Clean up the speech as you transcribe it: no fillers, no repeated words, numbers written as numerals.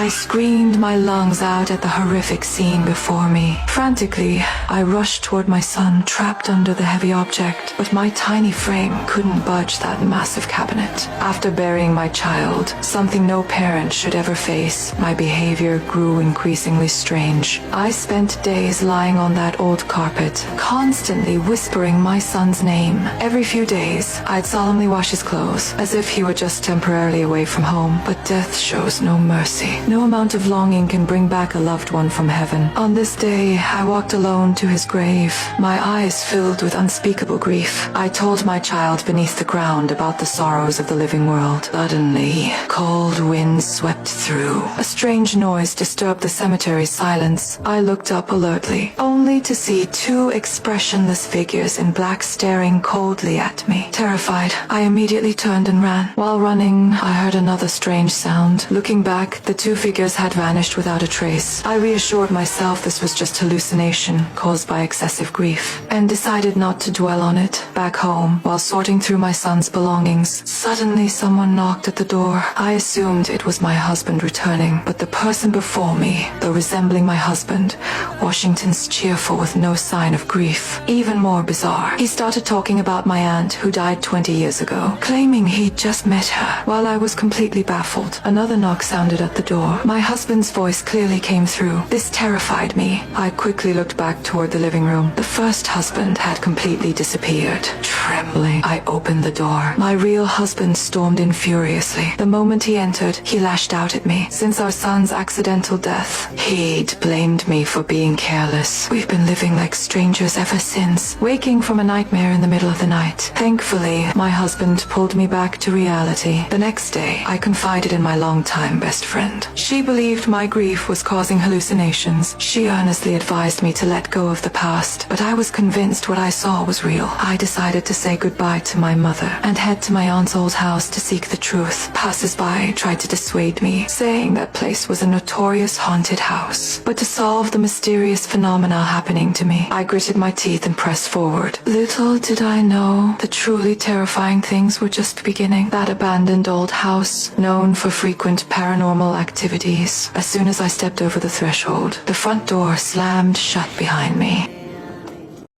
I screamed my lungs out at the horrific scene before me. Frantically, I rushed toward my son, trapped under the heavy object, but my tiny frame couldn't budge that massive cabinet. After burying my child, something no parent should ever face, my behavior grew increasingly strange. I spent days lying on that old carpet, constantly whispering my son's name. Every few days, I'd solemnly wash his clothes, as if he were just temporarily away from home. But death shows no mercy. No amount of longing can bring back a loved one from heaven. On this day, I walked alone to his grave, my eyes filled with unspeakable grief. I told my child beneath the ground about the sorrows of the living world. Suddenly, cold winds swept through. A strange noise disturbed the cemetery's silence. I looked up alertly, only to see two expressionless figures in black staring coldly at me. Terrified, I immediately turned and ran. While running, I heard another strange sound. Looking back, the two figures had vanished without a trace. I reassured myself this was just hallucination caused by excessive grief, and decided not to dwell on it. Back home, while sorting through my son's belongings, suddenly someone knocked at the door. I assumed it was my husband returning, but the person before me, though resembling my husband, Washington's cheerful with no sign of grief. Even more bizarre, he started talking about my aunt who died 20 years ago, claiming he'd just met her. While I was completely baffled, another knock sounded at the door. My husband's voice clearly came through. This terrified me. I quickly looked back toward the living room. The first husband had completely disappeared. Trembling, I opened the door. My real husband stormed in furiously. The moment he entered, he lashed out at me. Since our son's accidental death, he'd blamed me for being careless. We've been living like strangers ever since, waking from a nightmare in the middle of the night. Thankfully, my husband pulled me back to reality. The next day, I confided in my longtime best friend. She believed my grief was causing hallucinations. She earnestly advised me to let go of the past, but I was convinced what I saw was real. I decided to say goodbye to my mother and head to my aunt's old house to seek the truth. Passers-by tried to dissuade me, saying that place was a notorious haunted house. But to solve the mysterious phenomena happening to me, I gritted my teeth and pressed forward. Little did I know the truly terrifying things were just beginning. That abandoned old house, known for frequent paranormal activities. As soon as I stepped over the threshold, the front door slammed shut behind me.